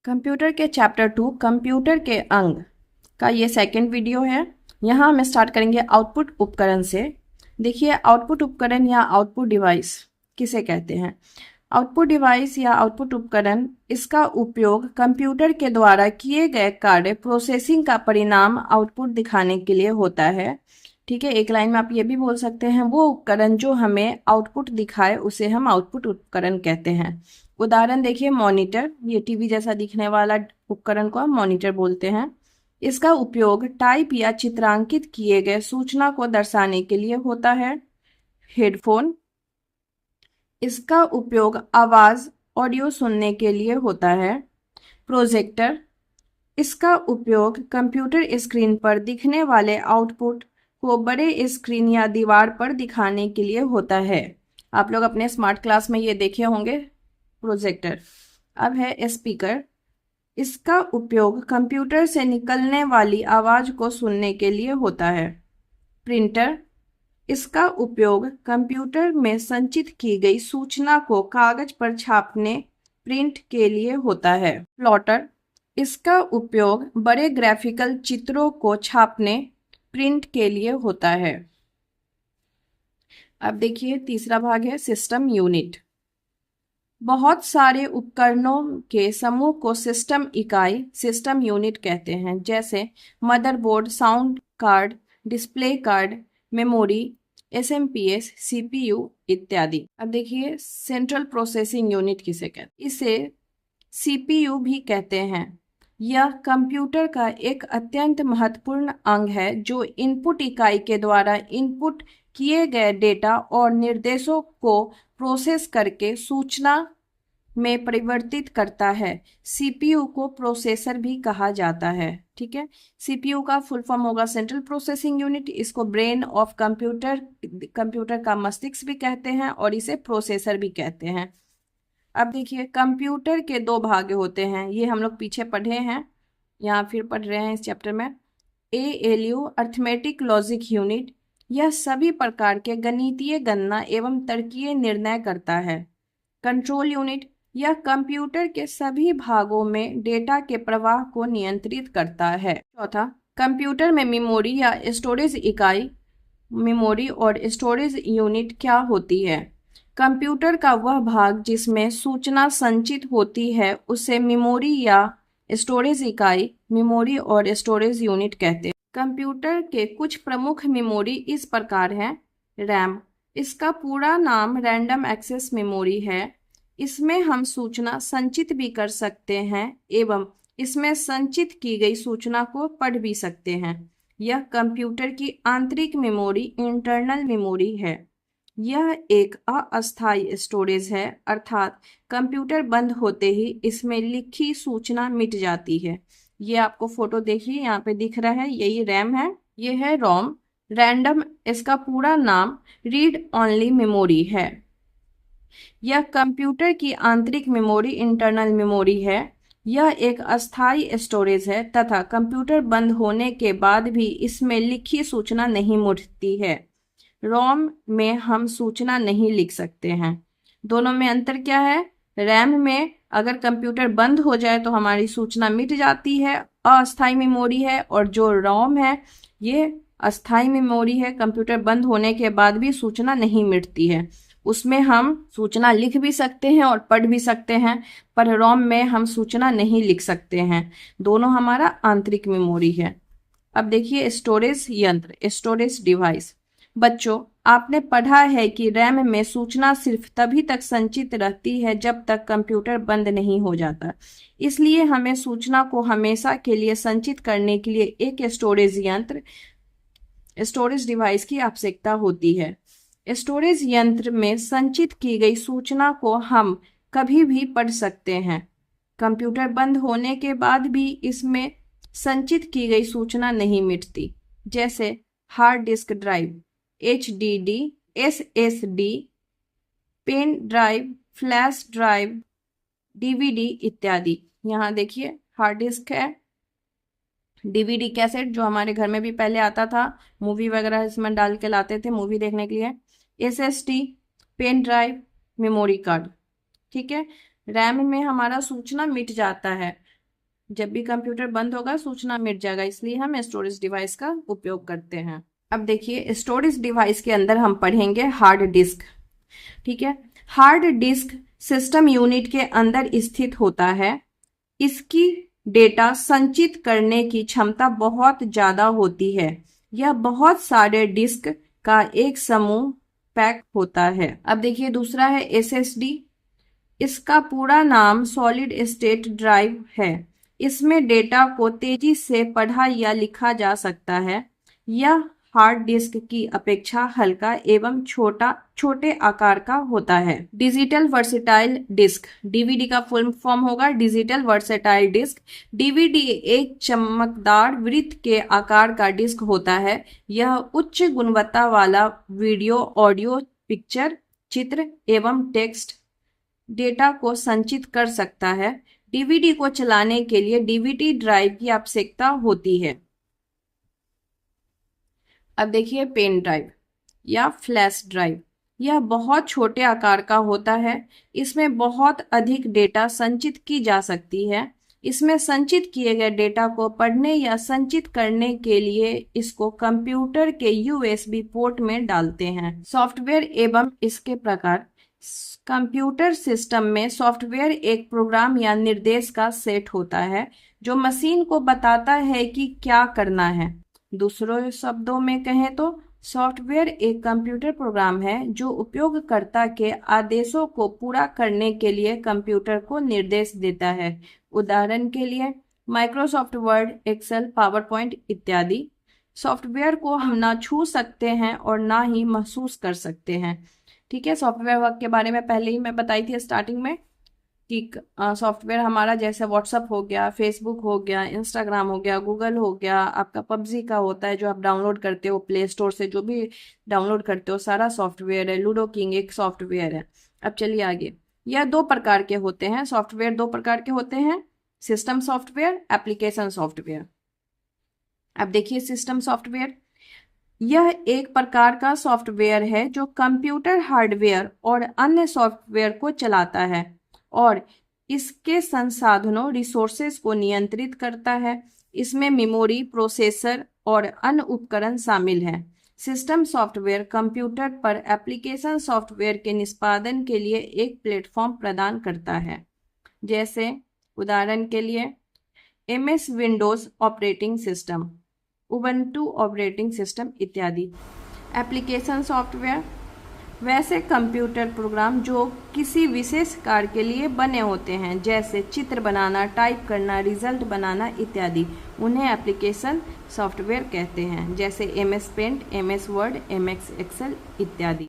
Computer के chapter 2 computer के अंग का ये सेकंड वीडियो है। यहाँ हम स्टार्ट करेंगे आउटपुट उपकरण से। देखिए, आउटपुट उपकरण या आउटपुट डिवाइस किसे कहते हैं। आउटपुट डिवाइस या आउटपुट उपकरण, इसका उपयोग कंप्यूटर के द्वारा किए गए कार्य प्रोसेसिंग का परिणाम आउटपुट दिखाने के लिए होता है। ठीक है, एक लाइन में आप ये भी बोल सकते हैं, वो उपकरण जो हमें आउटपुट दिखाए उसे हम आउटपुट उपकरण कहते हैं। उदाहरण देखिए, मॉनिटर, ये टीवी जैसा दिखने वाला उपकरण को हम मॉनिटर बोलते हैं। इसका उपयोग टाइप या चित्रांकित किए गए सूचना को दर्शाने के लिए होता है। हेडफोन, इसका उपयोग आवाज ऑडियो सुनने के लिए होता है। प्रोजेक्टर, इसका उपयोग कंप्यूटर स्क्रीन पर दिखने वाले आउटपुट को बड़े स्क्रीन या दीवार पर दिखाने के लिए होता है। आप लोग अपने स्मार्ट क्लास में ये देखे होंगे प्रोजेक्टर। अब है स्पीकर, इसका उपयोग कंप्यूटर से निकलने वाली आवाज को सुनने के लिए होता है। प्रिंटर, इसका उपयोग कंप्यूटर में संचित की गई सूचना को कागज पर छापने प्रिंट के लिए होता है। प्लॉटर, इसका उपयोग बड़े ग्राफिकल चित्रों को छापने प्रिंट के लिए होता है। अब देखिए, तीसरा भाग है सिस्टम यूनिट। बहुत सारे उपकरणों के समूह को सिस्टम इकाई, सिस्टम यूनिट कहते हैं, जैसे motherboard, sound card, display card, memory, SMPS, CPU इत्यादि। अब देखिए, सेंट्रल प्रोसेसिंग यूनिट किसे कहते हैं। इसे सीपीयू भी कहते हैं। यह कंप्यूटर का एक अत्यंत महत्वपूर्ण अंग है जो इनपुट इकाई के द्वारा इनपुट किए गए डेटा और निर्देशों को प्रोसेस करके सूचना में परिवर्तित करता है। सीपीयू को प्रोसेसर भी कहा जाता है। ठीक है, सीपीयू का फुल फॉर्म होगा सेंट्रल प्रोसेसिंग यूनिट। इसको ब्रेन ऑफ कंप्यूटर, कंप्यूटर का मस्तिष्क भी कहते हैं और इसे प्रोसेसर भी कहते हैं। अब देखिए, कंप्यूटर के दो भाग होते हैं, ये हम लोग पीछे पढ़े हैं, यहाँ फिर पढ़ रहे हैं इस चैप्टर में। एएलयू, अर्थमेटिक लॉजिक यूनिट, यह सभी प्रकार के गणितीय गणना एवं तर्कीय निर्णय करता है। कंट्रोल यूनिट, यह कंप्यूटर के सभी भागों में डेटा के प्रवाह को नियंत्रित करता है। चौथा, कंप्यूटर में मेमोरी या स्टोरेज इकाई, मेमोरी और स्टोरेज यूनिट क्या होती है। कंप्यूटर का वह भाग जिसमें सूचना संचित होती है उसे मेमोरी या स्टोरेज इकाई, मेमोरी और स्टोरेज यूनिट कहते हैं। कंप्यूटर के कुछ प्रमुख मेमोरी इस प्रकार हैं। रैम, इसका पूरा नाम रैंडम एक्सेस मेमोरी है। इसमें हम सूचना संचित भी कर सकते हैं एवं इसमें संचित की गई सूचना को पढ़ भी सकते हैं। यह कंप्यूटर की आंतरिक मेमोरी, इंटरनल मेमोरी है। यह एक अस्थायी स्टोरेज है, अर्थात कंप्यूटर बंद होते ही इसमें लिखी सूचना मिट जाती है। ये आपको फोटो देखिए, यहाँ पे दिख रहा है, यही रैम है। ये है रोम, रैंडम, इसका पूरा नाम रीड ओनली मेमोरी है। यह कंप्यूटर की आंतरिक मेमोरी, इंटरनल मेमोरी है। यह एक अस्थायी स्टोरेज है तथा कंप्यूटर बंद होने के बाद भी इसमें लिखी सूचना नहीं मिटती है। रोम में हम सूचना नहीं लिख सकते हैं। दोनों में अंतर क्या है। रैम में अगर कंप्यूटर बंद हो जाए तो हमारी सूचना मिट जाती है, अस्थायी मेमोरी है, और जो रोम है ये अस्थायी मेमोरी है, कंप्यूटर बंद होने के बाद भी सूचना नहीं मिटती है। उसमें हम सूचना लिख भी सकते हैं और पढ़ भी सकते हैं, पर रोम में हम सूचना नहीं लिख सकते हैं। दोनों हमारा आंतरिक मेमोरी है। अब देखिए, स्टोरेज यंत्र, स्टोरेज डिवाइस। बच्चों, आपने पढ़ा है कि रैम में सूचना सिर्फ तभी तक संचित रहती है जब तक कंप्यूटर बंद नहीं हो जाता। इसलिए हमें सूचना को हमेशा के लिए संचित करने के लिए एक स्टोरेज यंत्र, स्टोरेज डिवाइस की आवश्यकता होती है। स्टोरेज यंत्र में संचित की गई सूचना को हम कभी भी पढ़ सकते हैं। कंप्यूटर बंद होने के बाद भी इसमें संचित की गई सूचना नहीं मिटती, जैसे hard disk drive, HDD, SSD, pen drive, flash drive, DVD इत्यादि। यहाँ देखिए, हार्ड डिस्क है, DVD कैसेट जो हमारे घर में भी पहले आता था, मूवी वगैरह इसमें डाल के लाते थे मूवी देखने के लिए। SSD, pen drive, memory card. ठीक है, रैम में हमारा सूचना मिट जाता है, जब भी कंप्यूटर बंद होगा सूचना मिट जाएगा, इसलिए हम स्टोरेज डिवाइस का उपयोग करते हैं। अब देखिए स्टोरेज डिवाइस के अंदर हम पढ़ेंगे हार्ड डिस्क। ठीक है, हार्ड डिस्क सिस्टम यूनिट के अंदर स्थित होता है। इसकी डेटा संचित करने की क्षमता बहुत ज्यादा होती है। यह बहुत सारे डिस्क का एक समूह पैक होता है। अब देखिए दूसरा है एसएसडी। इसका पूरा नाम सॉलिड स्टेट ड्राइव है। इसमें डेटा को तेजी से पढ़ा या लिखा जा सकता है। यह हार्ड डिस्क की अपेक्षा हल्का एवं छोटे आकार का होता है। डिजिटल वर्सेटाइल डिस्क, डीवीडी का फुल फॉर्म होगा डिजिटल वर्सेटाइल डिस्क। डीवीडी एक चमकदार वृत्त के आकार का डिस्क होता है। यह उच्च गुणवत्ता वाला वीडियो, ऑडियो, पिक्चर, चित्र एवं टेक्स्ट डेटा को संचित कर सकता है। डीवीडी को चलाने के लिए डीवीडी ड्राइव की आवश्यकता होती है। अब देखिए पेन ड्राइव या फ्लैश ड्राइव। यह बहुत छोटे आकार का होता है। इसमें बहुत अधिक डेटा संचित की जा सकती है। इसमें संचित किए गए डेटा को पढ़ने या संचित करने के लिए इसको कंप्यूटर के यूएसबी पोर्ट में डालते हैं। सॉफ्टवेयर एवं इसके प्रकार। कंप्यूटर सिस्टम में सॉफ्टवेयर एक प्रोग्राम या निर्देश का सेट होता है जो मशीन को बताता है कि क्या करना है। दूसरों शब्दों में कहें तो सॉफ्टवेयर एक कंप्यूटर प्रोग्राम है जो उपयोगकर्ता के आदेशों को पूरा करने के लिए कंप्यूटर को निर्देश देता है। उदाहरण के लिए Microsoft Word, Excel, PowerPoint इत्यादि। सॉफ्टवेयर को हम ना छू सकते हैं और ना ही महसूस कर सकते हैं। ठीक है, सॉफ्टवेयर के बारे में पहले ही मैं बताई थी स्टार्टिंग में कि सॉफ्टवेयर हमारा जैसे व्हाट्सअप हो गया, फेसबुक हो गया, इंस्टाग्राम हो गया, गूगल हो गया, आपका पबजी का होता है जो आप डाउनलोड करते हो प्ले स्टोर से, जो भी डाउनलोड करते हो सारा सॉफ्टवेयर है। लूडो किंग एक सॉफ्टवेयर है। अब चलिए आगे। यह दो प्रकार के होते हैं सॉफ्टवेयर, दो प्रकार के होते हैं, सिस्टम सॉफ्टवेयर, एप्लीकेशन सॉफ्टवेयर। अब देखिए सिस्टम सॉफ्टवेयर, यह एक प्रकार का सॉफ्टवेयर है जो कंप्यूटर हार्डवेयर और अन्य सॉफ्टवेयर को चलाता है और इसके संसाधनों रिसोर्सेज को नियंत्रित करता है। इसमें मेमोरी, प्रोसेसर और अन्य उपकरण शामिल हैं। सिस्टम सॉफ्टवेयर कंप्यूटर पर एप्लीकेशन सॉफ्टवेयर के निष्पादन के लिए एक प्लेटफॉर्म प्रदान करता है। जैसे उदाहरण के लिए MS Windows operating system, Ubuntu operating system इत्यादि। एप्लीकेशन सॉफ्टवेयर वैसे कंप्यूटर प्रोग्राम जो किसी विशेष कार्य के लिए बने होते हैं, जैसे चित्र बनाना, टाइप करना, रिजल्ट बनाना इत्यादि, उन्हें एप्लीकेशन सॉफ्टवेयर कहते हैं। जैसे MS paint, MS Word, MS Excel इत्यादि।